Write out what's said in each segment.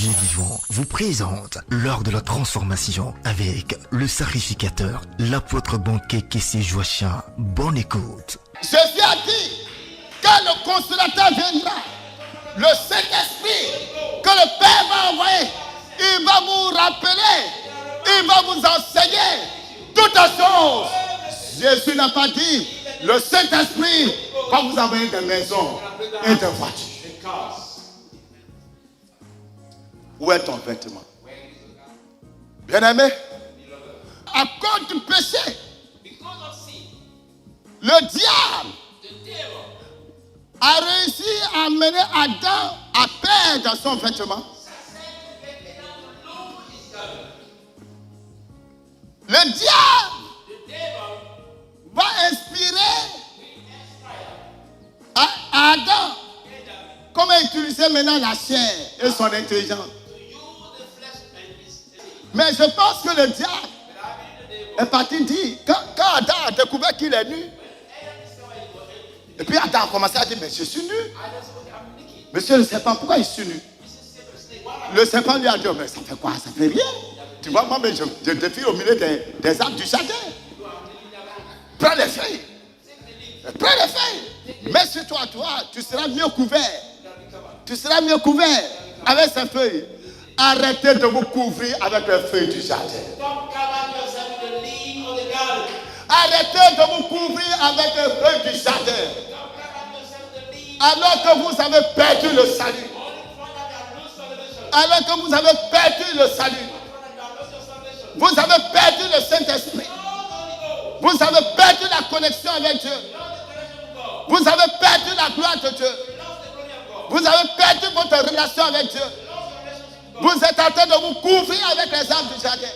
Dieu vivant vous présente lors de la transformation avec le sacrificateur, l'apôtre banquet Kessé Joachim. Bonne écoute. Jésus a dit, quand le consolateur viendra, le Saint-Esprit que le Père va envoyer, il va vous rappeler, il va vous enseigner toutes choses. Jésus n'a pas dit, le Saint-Esprit va vous envoyer des maisons et des voitures. Où est ton vêtement? Bien-aimé, à cause du péché, le diable a réussi à amener Adam à perdre son vêtement. Le diable va inspirer à Adam comment utiliser maintenant la chair et son intelligence. Mais je pense que le diable est parti dire, quand Adam a découvert qu'il est nu, et puis Adam a commencé à dire, mais je suis nu. Monsieur le serpent, pourquoi je suis nu? Le serpent lui a dit, mais ça fait quoi? Ça fait rien. Tu vois, moi, mais je défile au milieu des arbres du jardin. Prends les feuilles. Prends les feuilles. Mets sur toi, tu seras mieux couvert. Tu seras mieux couvert avec ces feuilles. Arrêtez de vous couvrir avec les feuilles du jardin. Arrêtez de vous couvrir avec les feuilles du jardin. Alors que vous avez perdu le salut. Alors que vous avez perdu le salut. Vous avez perdu le Saint-Esprit. Vous avez perdu la connexion avec Dieu. Vous avez perdu la gloire de Dieu. Vous avez perdu votre relation avec Dieu. Vous êtes en train de vous couvrir avec les arbres du jardin.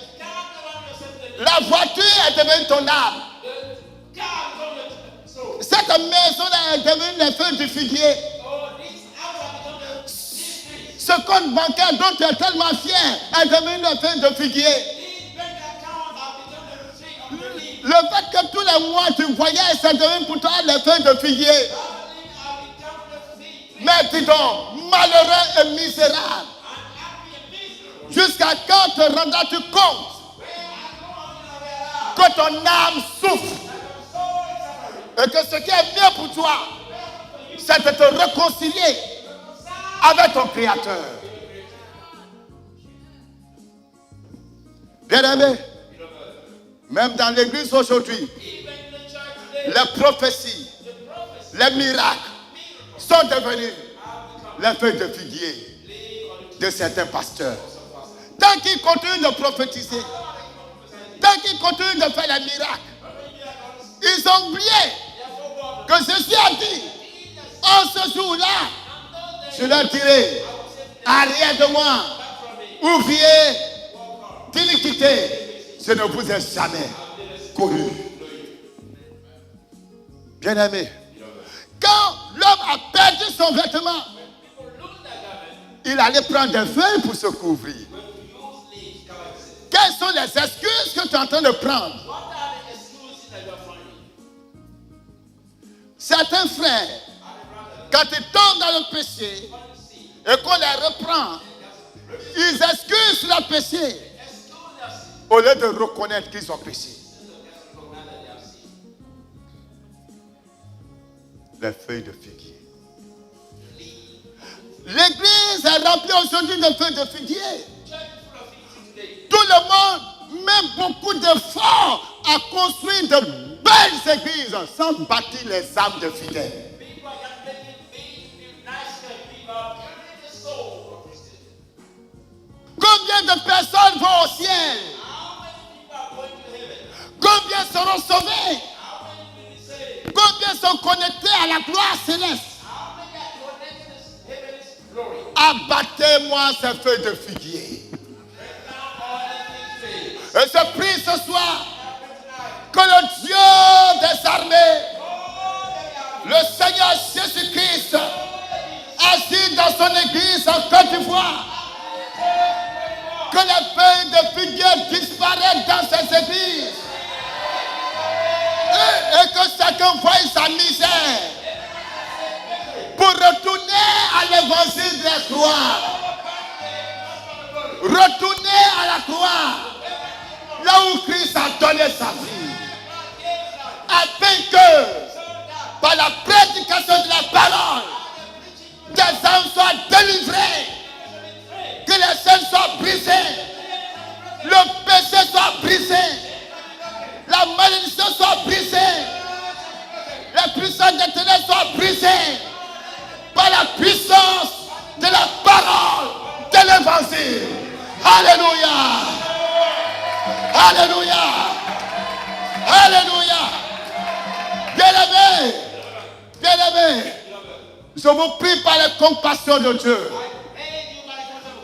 La voiture est devenue ton arbre. Cette maison-là est devenue les feuilles du figuier. Ce compte bancaire dont tu es tellement fier est devenu les feuilles de figuier. Le fait que tous les mois tu voyais, c'est devenu pour toi les feuilles de figuier. Mais dis donc, malheureux et misérable, jusqu'à quand te rendras-tu compte que ton âme souffre et que ce qui est bien pour toi, c'est de te réconcilier avec ton Créateur. Bien-aimé, même dans l'église aujourd'hui, les prophéties, les miracles sont devenus les feuilles de figuier de certains pasteurs. Tant qu'ils continuent de prophétiser, tant qu'ils continuent de faire les miracles, ils ont oublié que Jésus a dit, en ce jour-là, je leur dirai, arrière de moi, ouvrier d'iniquité, je ne vous ai jamais connu. Bien-aimé, quand l'homme a perdu son vêtement, il allait prendre des feuilles pour se couvrir. Quelles sont les excuses que tu es en train de prendre? Certains frères, quand ils tombent dans le péché et qu'on les reprend, ils excusent leur péché au lieu de reconnaître qu'ils ont péché. Les feuilles de figuier. L'église est remplie aujourd'hui de feuilles de figuier. Tout le monde met beaucoup d'efforts à construire de belles églises sans bâtir les âmes de fidèles. Combien de personnes vont au ciel? Combien seront sauvés? Combien sont connectés à la gloire céleste? Abattez-moi ces feuilles de figuier. Et je prie ce soir que le Dieu des armées, le Seigneur Jésus-Christ, assis dans son église en Côte d'Ivoire, que les feuilles de figuier disparaissent dans ces églises. Et que chacun voie sa misère pour retourner à l'évangile de la gloire. Retournez à la croix. Là où Christ a donné sa vie. Afin que, par la prédication de la parole, des âmes soient délivrées. Que les chaînes soient brisées. Le péché soit brisé. La malédiction soit brisée. La puissance des ténèbres soit brisée. Par la puissance de la parole de l'évangile. Alléluia. Alléluia. Alléluia. Bien-aimés, bien-aimés, je vous prie par la compassion de Dieu.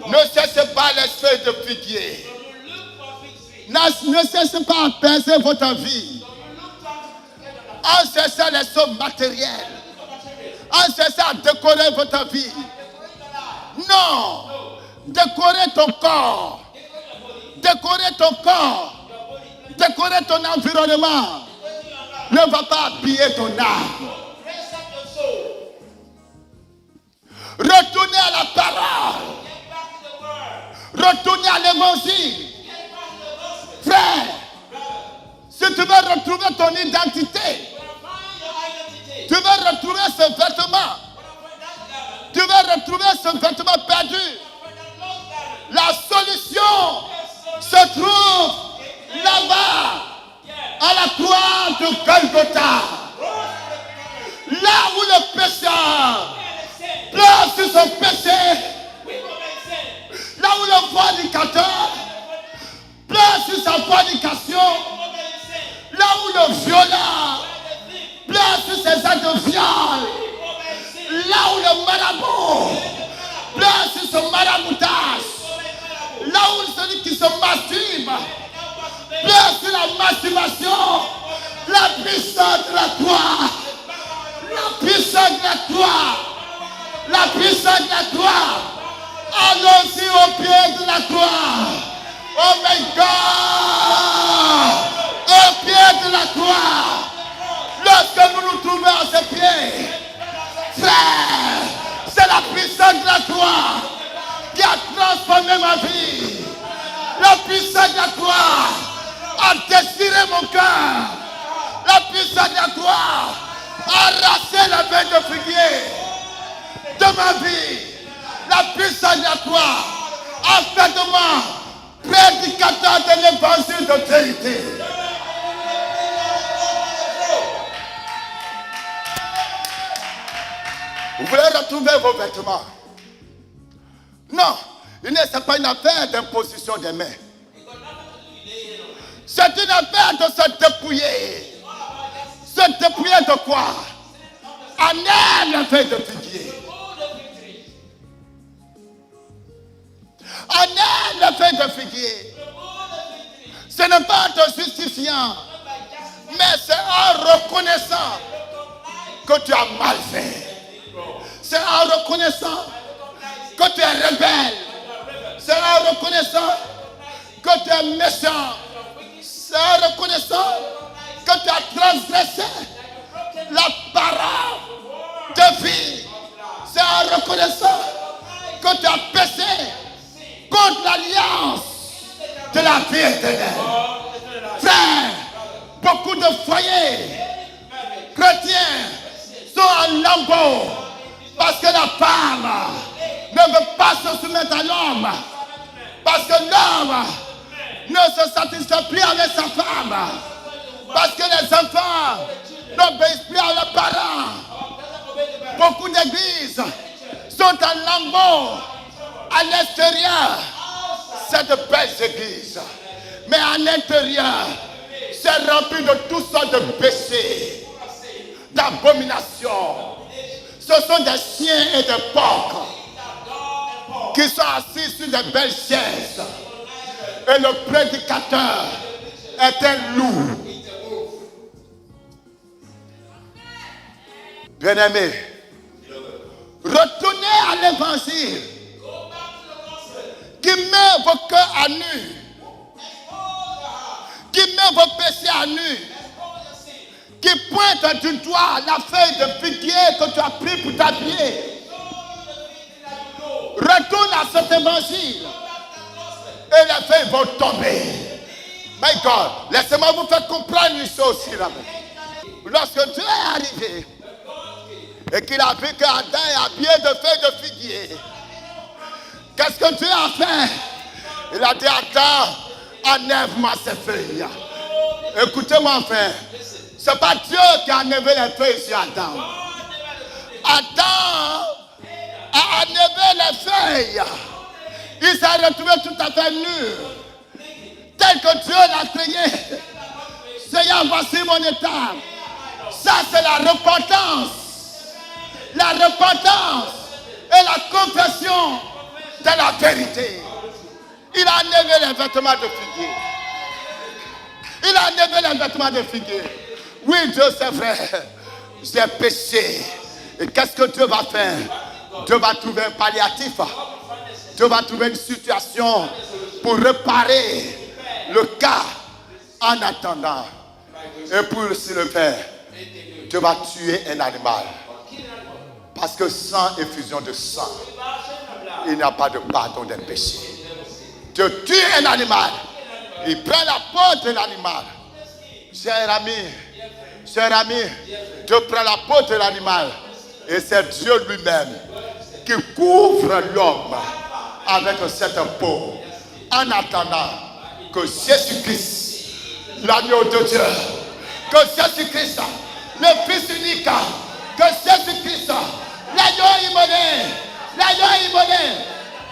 Ne cessez pas les feuilles de figuier. Ne cessez pas à apaiser votre vie. En cessant les sommes matérielles. En cessant à décorer votre vie. Non. Décorer ton corps. Décorer ton corps. Décorer ton environnement. Ne va pas habiller ton âme. Retournez à la parole. Retournez à l'évangile. Frère, si tu veux retrouver ton identité, tu veux retrouver ce vêtement, tu veux retrouver ce vêtement perdu, la solution se trouve là-bas, à la croix de Golgotha. Là où le pécheur pleure sur son péché, là où le fornicateur pleure sur sa fornication, là où le violent pleure sur ses actes de viol, là où le marabout pleure sur son maraboutage, là où celui qui se masturbe pleure sur la masturbation, la puissance de la croix, la puissance de la croix, la puissance de la croix. Allons-y au pied de la croix. Oh my God! Au pied de la croix. Lorsque nous nous trouvons à ses pieds, frère, c'est la puissance de la croix qui a transformé ma vie. La puissance de la croix a déchiré mon cœur. La puissance de la croix a arraché la veine de figuier de ma vie. La puissance de la croix a fait de moi prédicateur de l'évangile de vérité. Vous voulez retrouver vos vêtements? Non, ce n'est pas une affaire d'imposition des mains. C'est une affaire de se dépouiller. Se dépouiller de quoi? En air la feuille de figuier. En air la feuille de figuier. Ce n'est pas en te justifiant, mais c'est en reconnaissant que tu as mal fait. C'est en reconnaissant que tu es rebelle. C'est en reconnaissant que tu es méchant. C'est en reconnaissant que tu as transgressé la parole de vie. C'est en reconnaissant que tu as péché contre l'alliance de la vie éternelle. Frère, beaucoup de foyers chrétiens sont en lambeaux parce que la femme ne veut pas se soumettre à l'homme. Parce que l'homme ne se satisfait plus avec sa femme. Parce que les enfants n'obéissent plus à leurs parents. Beaucoup d'églises sont en lambeaux à l'extérieur. C'est de belles églises. Mais à l'intérieur, c'est rempli de toutes sortes de péchés, d'abominations. Ce sont des chiens et des porcs qui sont assis sur des belles chaises. Et le prédicateur est un loup. Bien-aimés, retournez à l'évangile qui met vos cœurs à nu, qui met vos péchés à nu, qui pointe du doigt la feuille de figuier que tu as pris pour t'habiller. Retourne à cet évangile et les feuilles vont tomber. My God, laissez-moi vous faire comprendre une chose aussi là-bas. Lorsque Dieu est arrivé et qu'il a vu qu'Adam est habillé de feuilles de figuier, qu'est-ce que Dieu a fait? Il a dit, Adam, enlève-moi ces feuilles. Écoutez-moi, frère. Ce n'est pas Dieu qui a enlevé les feuilles sur Adam. Adam a enlevé les feuilles. Il s'est retrouvé tout à fait nu. Tel que Dieu l'a créé. Seigneur, voici mon état. Ça, c'est la repentance. La repentance et la confession de la vérité. Il a enlevé les vêtements de figuier. Il a enlevé les vêtements de figuier. Oui, Dieu, c'est vrai. J'ai péché. Et qu'est-ce que Dieu va faire? Dieu va trouver un palliatif. Dieu va trouver une situation pour réparer le cas en attendant. Et pour le faire, Dieu va tuer un animal. Parce que sans effusion de sang, il n'y a pas de pardon des péchés. Dieu tue un animal. Il prend la peau de l'animal. Cher ami, Dieu prend la peau de l'animal. Et c'est Dieu lui-même qui couvre l'homme avec cette peau. En attendant que Jésus-Christ, l'agneau de Dieu, que Jésus-Christ, le Fils unique, que Jésus-Christ, l'agneau immolé,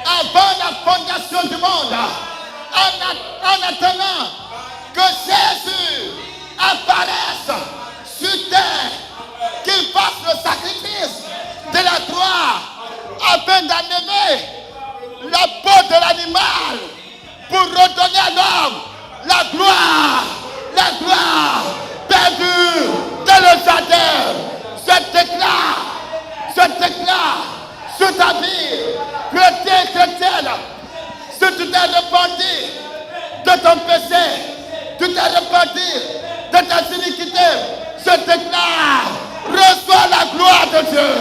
avant la fondation du monde, en attendant que Jésus apparaisse sur terre, qu'il fasse le sacrifice de la croix afin d'enlever la peau de l'animal pour redonner à l'homme la gloire perdue dans le jardin. Je déclare sur ta vie, chrétienne, si tu t'es repenti de ton péché, tu t'es repenti de ta iniquité, je déclare, reçois la gloire de Dieu.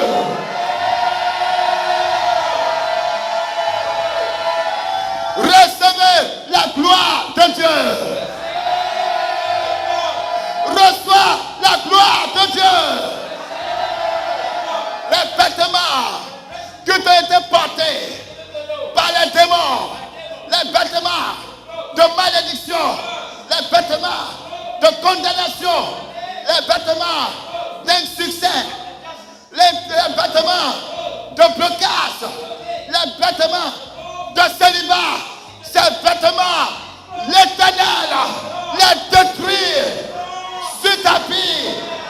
Recevez la gloire de Dieu. Reçois la gloire de Dieu. Les vêtements qui t'ont été portés par les démons, les vêtements de malédiction, les vêtements de condamnation, les vêtements d'insuccès, les vêtements de blocage, les vêtements de célibat, ces vêtements, l'Éternel les détruit sur ta vie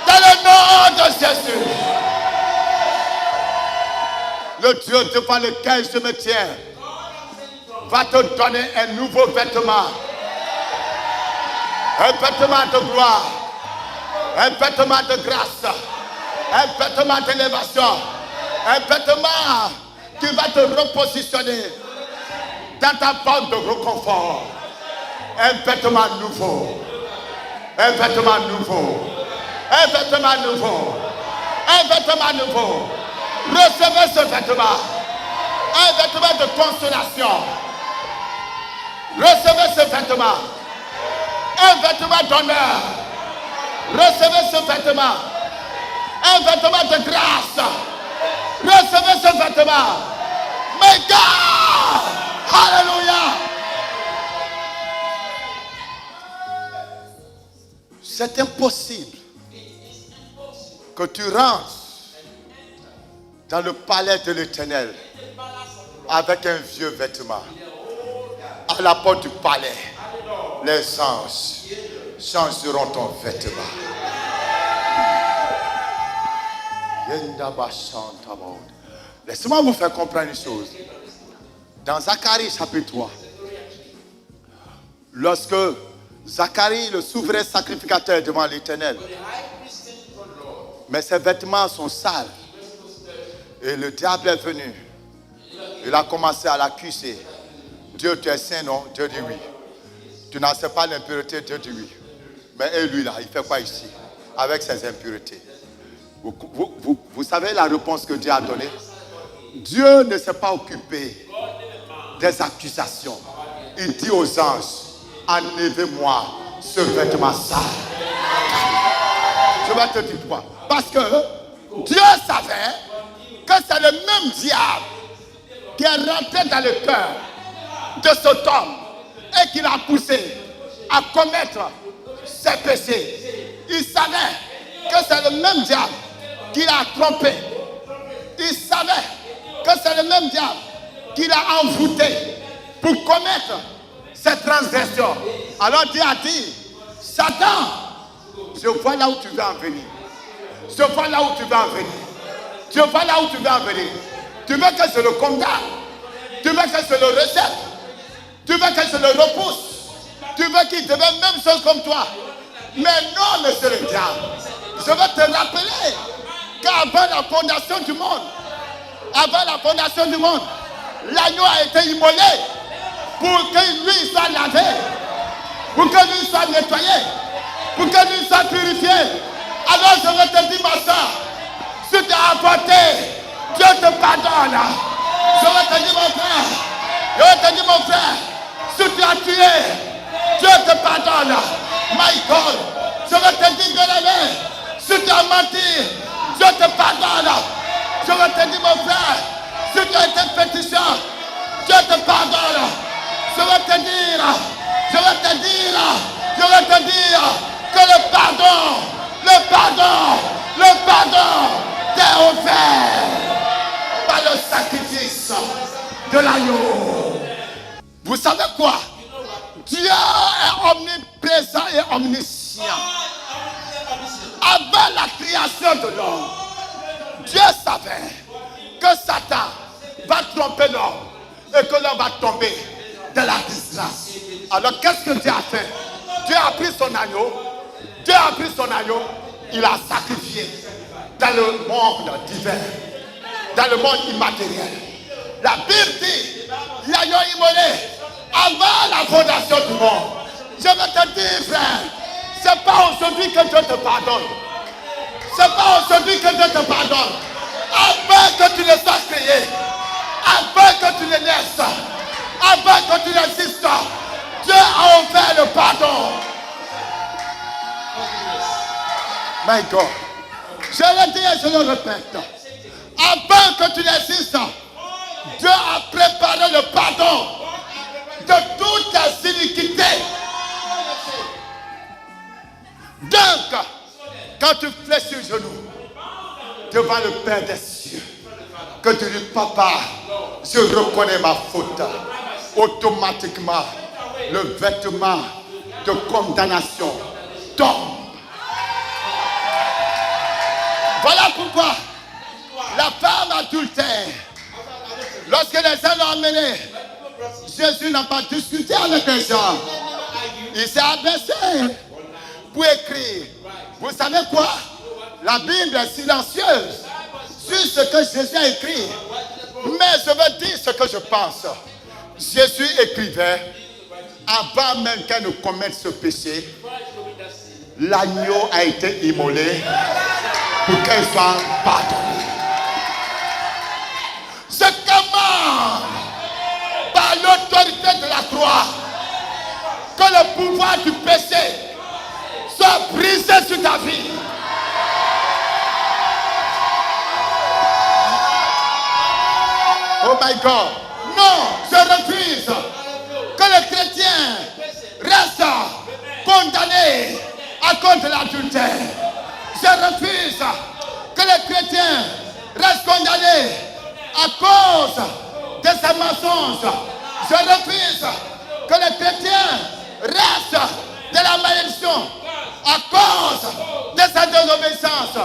dans le nom de Jésus. Le Dieu devant lequel je me tiens va te donner un nouveau vêtement. Un vêtement de gloire. Un vêtement de grâce. Un vêtement d'élévation. Un vêtement qui va te repositionner dans ta bande de réconfort. Un vêtement nouveau. Un vêtement nouveau. Un vêtement nouveau. Un vêtement nouveau. Recevez ce vêtement. Un vêtement de consolation. Recevez ce vêtement. Un vêtement d'honneur. Recevez ce vêtement. Un vêtement de grâce. Recevez ce vêtement. My God! Alléluia! C'est impossible que tu rentres dans le palais de l'Éternel avec un vieux vêtement. À la porte du palais, les anges changeront ton vêtement. Laissez-moi vous faire comprendre une chose. Dans Zacharie chapitre 3, lorsque Zacharie, le souverain sacrificateur devant l'Éternel, mais ses vêtements sont sales, et le diable est venu, il a commencé à l'accuser. Dieu, tu es saint, non? Dieu dit oui. Tu n'en sais pas l'impureté, Dieu dit oui. Mais lui là, il fait quoi ici? Avec ses impuretés. Vous savez la réponse que Dieu a donnée? Dieu ne s'est pas occupé des accusations. il dit aux anges, enlevez-moi ce vêtement sale. Je vais te dire pourquoi. Parce que Dieu savait que c'est le même diable qui est rentré dans le cœur de cet homme et qui l'a poussé à commettre ses péchés. Il savait que c'est le même diable qui l'a trompé. Il savait que c'est le même diable qui l'a envoûté pour commettre ses transgressions. Alors Dieu a dit, Satan, je vois là où tu veux en venir. Je vois là où tu veux en venir. Je vois là où tu veux en venir. Tu veux que je le condamne. Tu veux que je le rejette. Tu veux que je le repousse. Tu veux qu'il devienne même chose comme toi. Mais non, monsieur le diable. Je veux te rappeler qu'avant la fondation du monde, l'agneau a été immolé pour que lui soit lavé, pour que lui soit nettoyé, pour que lui soit purifié. Alors je veux te dire, ma soeur, si tu as apporté, Dieu te pardonne. Je veux te dire, mon frère, si tu as tué, Dieu te pardonne. My God, je veux te dire, bien-aimé, si tu as menti, Dieu te pardonne. Je veux te dire, mon frère, si tu as été féticheur, Dieu te pardonne. Je veux te dire que le pardon t'est offert par le sacrifice de l'agneau. Vous savez quoi? Dieu est omniprésent et omniscient. Avant la création de l'homme, Dieu savait que Satan va tromper l'homme et que l'homme va tomber dans la disgrâce. Alors qu'est-ce que Dieu a fait? Dieu a pris son agneau, il a sacrifié dans le monde divin, dans le monde immatériel. La Bible dit, l'agneau immolé avant la fondation du monde. Je veux te dire, frère, c'est pas aujourd'hui que Dieu te pardonne. C'est pas aujourd'hui que Dieu te pardonne. Avant que tu ne sois créé, avant que tu ne naisses, avant que tu n'existes, Dieu a offert le pardon. My God. Je le dis et je le répète. Avant que tu n'existes, Dieu a préparé le pardon de toutes tes iniquités. Donc, quand tu fléchis le genou devant le Père des cieux, que tu dis, Papa, je reconnais ma faute, automatiquement, le vêtement de condamnation tombe. Voilà pourquoi la femme adultère, lorsque les gens l'ont emmené, Jésus n'a pas discuté avec les gens. Il s'est abaissé pour écrire. Vous savez quoi? La Bible est silencieuse sur ce que Jésus a écrit. Mais je veux dire ce que je pense. Jésus écrivait, avant même qu'elle ne commette ce péché, l'agneau a été immolé pour qu'elle soit pardonnée. Je commande par l'autorité de la croix que le pouvoir du péché soit brisé sur ta vie. Oh my God. Non, je refuse que les chrétiens restent condamnés à cause de l'adultère. Je refuse que les chrétiens restent condamnés à cause de ces mensonges. Je refuse que les chrétiens restent de la malédiction à cause de sa désobéissance.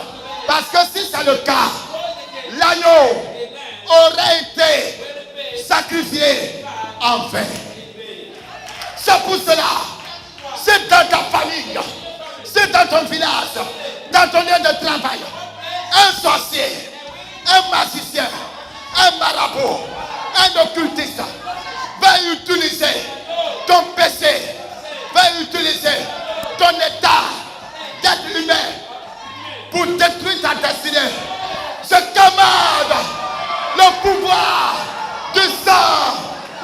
Parce que si c'est le cas, l'agneau aurait été sacrifié en vain. C'est pour cela, c'est dans ta famille, c'est dans ton village, dans ton lieu de travail, un sorcier, un magicien, un marabout, un occultiste va utiliser ton péché, va utiliser ton état d'être humain pour détruire ta destinée. Je commande le pouvoir du sang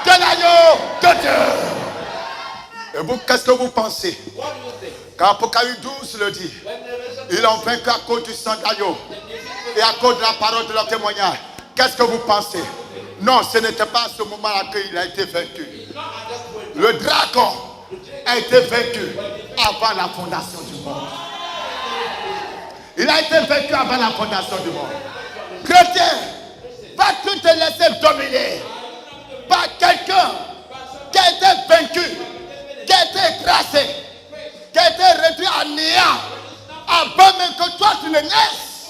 de l'agneau de Dieu. Et vous, qu'est-ce que vous pensez? Quand Apocalypse 12 le dit, ils ont vaincu à cause du sang d'agneau et à cause de la parole de leur témoignage. Qu'est-ce que vous pensez? Non, ce n'était pas à ce moment-là qu'il a été vaincu. Le dragon a été vaincu avant la fondation du monde. Il a été vaincu avant la fondation du monde. Chrétien, vas-tu te laisser dominer par quelqu'un qui a été vaincu, qui a été écrasé, qui a été réduit à néant avant même que toi tu ne naisses?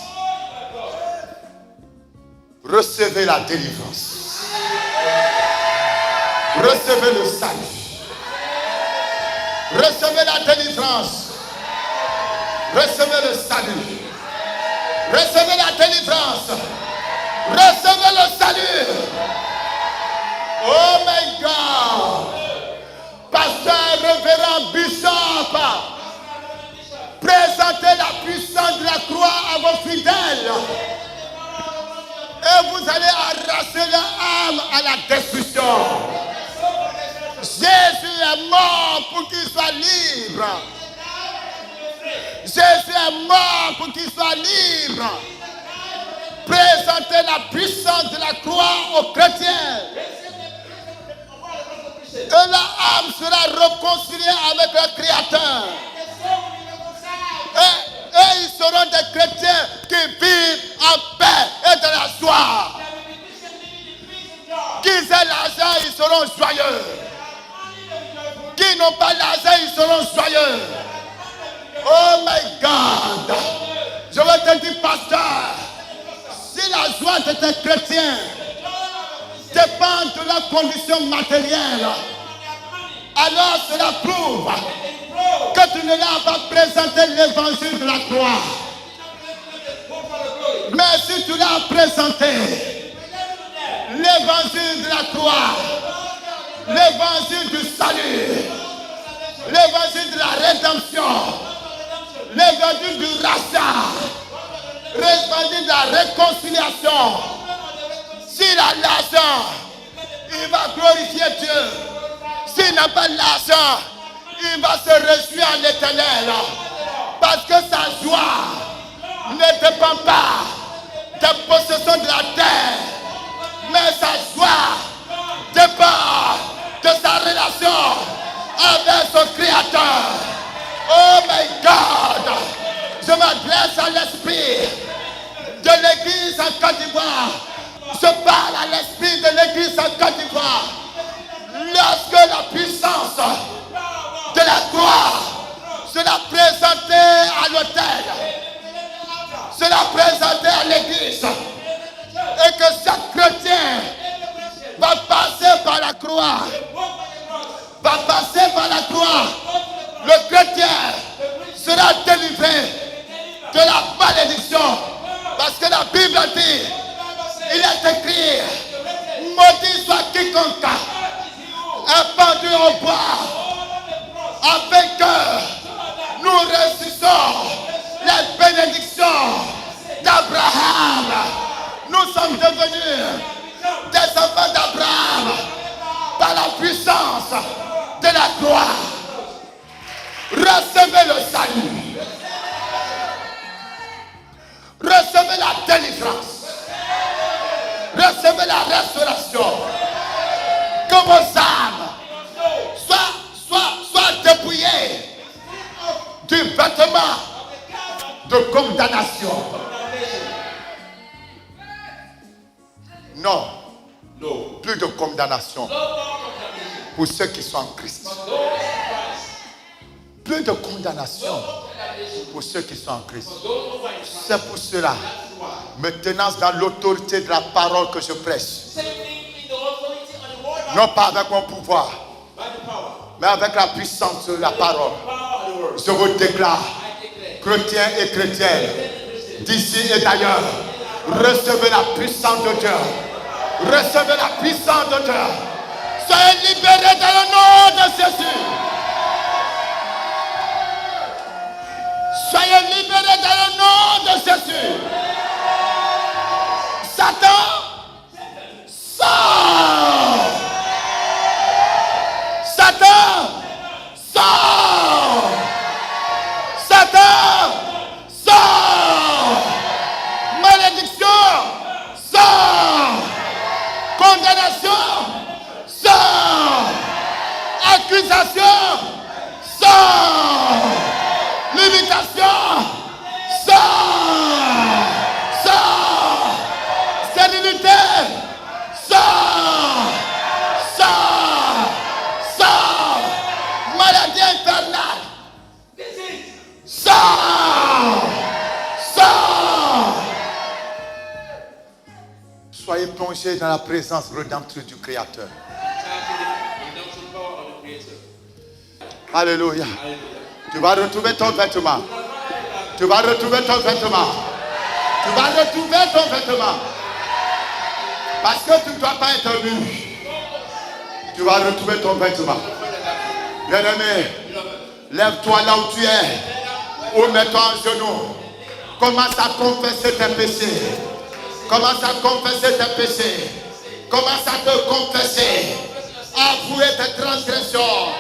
Recevez la délivrance. Recevez le salut. Recevez la délivrance. Recevez le salut. Recevez la délivrance. Recevez le salut. Oh my God. Pasteur, révérend, bishop, présentez la puissance de la croix à vos fidèles. Et vous allez arracher leur âme à la destruction. Jésus est mort pour qu'il soit libre. Jésus est mort pour qu'il soit libre. Présentez la puissance de la croix aux chrétiens. Et la âme sera réconciliée avec le Créateur. Et ils seront des chrétiens qui vivent en paix et de la joie. Qu'ils aient l'argent, ils seront joyeux. Qui n'ont pas l'argent, ils seront joyeux. Oh my God. Je vais te dire, pasteur, si la joie de tes chrétiens dépend de leur condition matérielle, alors cela prouve que tu ne leur pas présenté l'évangile de la croix. Mais si tu leur as présenté l'évangile de la croix, l'évangile du salut, l'évangile de la rédemption, l'évangile du rachat, l'évangile de la réconciliation, s'il a l'argent, il va glorifier Dieu. S'il n'a pas l'argent, il va se réjouir en l'Éternel. Parce que sa joie ne dépend pas des possessions de la terre, mais sa joie dépend de sa relation avec son Créateur. Oh my God! Je m'adresse à l'esprit de l'église en Côte d'Ivoire. Je parle à l'esprit de l'église en Côte d'Ivoire. Lorsque la puissance de la croix sera présentée à l'autel, sera présentée à l'église, et que chaque chrétien va passer par la croix, va passer par la croix, le chrétien sera délivré de la malédiction. Parce que la Bible dit, il est écrit, maudit soit quiconque est pendu au bois, afin que nous réussissons les bénédictions d'Abraham. Nous sommes devenus des enfants d'Abraham par la puissance de la croix. Recevez le salut. Recevez la délivrance. Recevez la restauration. Que vos âmes soient dépouillées du vêtement de condamnation. Non, plus de condamnation pour ceux qui sont en Christ. Plus de condamnation pour ceux qui sont en Christ. C'est pour cela, me tenant dans l'autorité de la parole que je prêche, non pas avec mon pouvoir, mais avec la puissance de la parole, je vous déclare, chrétiens et chrétiennes, d'ici et d'ailleurs, recevez la puissance de Dieu. Recevez la puissance de Dieu. Soyez libérés dans le nom de Jésus. Soyez libérés dans le nom de Jésus. Satan, sors. Satan, plonger dans la présence rédemptrice du Créateur. Alléluia. Tu vas retrouver ton vêtement. Tu vas retrouver ton vêtement. Tu vas retrouver ton vêtement. Parce que tu ne dois pas être nu. Tu vas retrouver ton vêtement. Bien-aimé, lève-toi là où tu es. Ou mets-toi en genoux. Commence à confesser tes péchés. Commence à confesser tes péchés. Commence à te confesser. Avouer tes transgressions.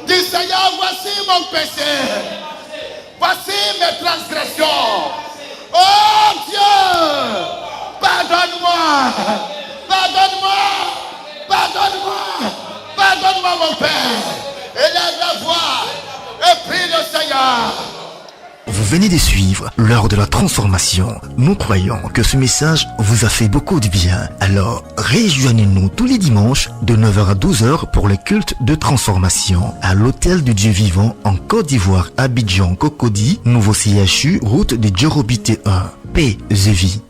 Dis Seigneur, voici mon péché. Voici mes transgressions. Oh Dieu, pardonne-moi. Pardonne-moi. Pardonne-moi. Pardonne-moi mon Père. Élève la voix et prie le Seigneur. Vous venez de suivre l'heure de la transformation. Nous croyons que ce message vous a fait beaucoup de bien. Alors, rejoignez-nous tous les dimanches de 9h à 12h pour le culte de transformation à l'Hôtel du Dieu Vivant en Côte d'Ivoire, Abidjan, Cocody, Nouveau CHU, route de Djorobité 1. Paix et vie.